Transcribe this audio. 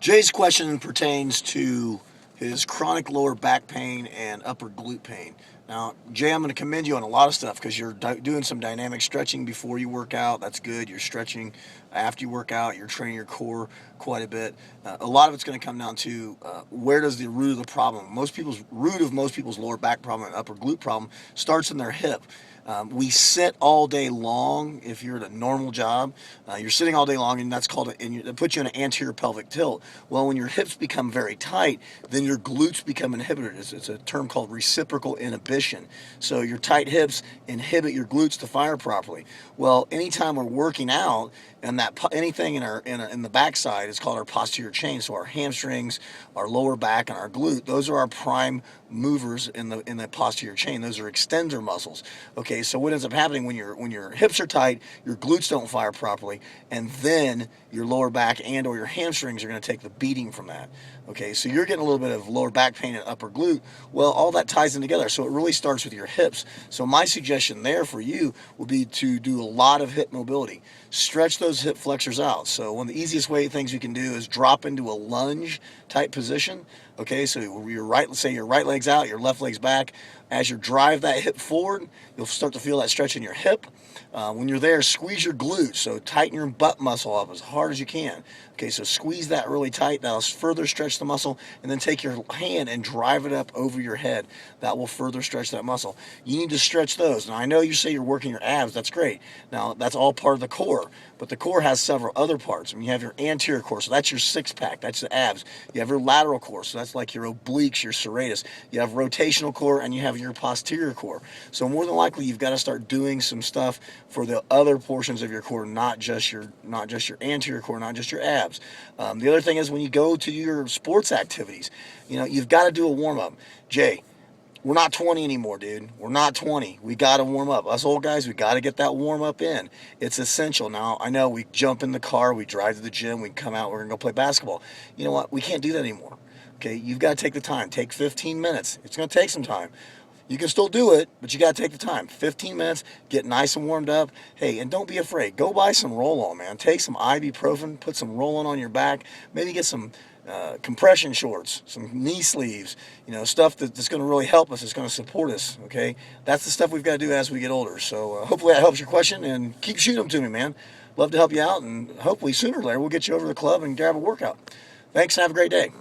Jay's question pertains to his chronic lower back pain and upper glute pain. Now, Jay, I'm going to commend you on a lot of stuff because you're doing some dynamic stretching before you work out. That's good. You're stretching after you work out. You're training your core quite a bit. A lot of it's going to come down to where does the root of the problem? Most people's lower back problem and upper glute problem starts in their hip. We sit all day long. If you're at a normal job, you're sitting all day long, and that's called it puts you in an anterior pelvic tilt. Well, when your hips become very tight, then your glutes become inhibited. It's a term called reciprocal inhibition. So your tight hips inhibit your glutes to fire properly. Well, anytime we're working out, and that anything in the backside is called our posterior chain. So our hamstrings, our lower back, and our glute, those are our prime movers in the posterior chain. Those are extender muscles. Okay, so what ends up happening when your hips are tight, your glutes don't fire properly, and then your lower back and or your hamstrings are going to take the beating from that. Okay, so you're getting a little bit of lower back pain and upper glute. Well, all that ties in together. So it really starts with your hips. So my suggestion there for you would be to do a lot of hip mobility. Stretch those hip flexors out. So one of the easiest things you can do is drop into a lunge type position. Okay, so let's say your right leg's out, your left leg's back. As you drive that hip forward, you'll start to feel that stretch in your hip. When you're there, squeeze your glutes. So tighten your butt muscle up as hard as you can. Okay, so squeeze that really tight. That'll further stretch the muscle. And then take your hand and drive it up over your head. That will further stretch that muscle. You need to stretch those. Now, I know you say you're working your abs. That's great. Now, that's all part of the core. But the core has several other parts. I mean, you have your anterior core. So that's your six-pack. That's the abs. You have your lateral core. So that's like your obliques, your serratus. You have rotational core, and you have your posterior core. So more than likely, you've got to start doing some stuff for the other portions of your core, not just your anterior core, not just your abs. The other thing is when you go to your sports activities, you've got to do a warm-up. Jay, we're not 20 anymore, dude. We're not 20. We got to warm up. Us old guys, we got to get that warm up in. It's essential. Now, I know we jump in the car, we drive to the gym, we come out, we're going to go play basketball. You know what? We can't do that anymore. Okay, you've got to take the time. Take 15 minutes. It's going to take some time. You can still do it, but you got to take the time. 15 minutes, get nice and warmed up. Hey, and don't be afraid. Go buy some roll-on, man. Take some ibuprofen, put some roll-on on your back. Maybe get some compression shorts, some knee sleeves, stuff that's going to really help us. It's going to support us, okay? That's the stuff we've got to do as we get older. So hopefully that helps your question, and keep shooting them to me, man. Love to help you out, and hopefully sooner or later we'll get you over to the club and grab a workout. Thanks, and have a great day.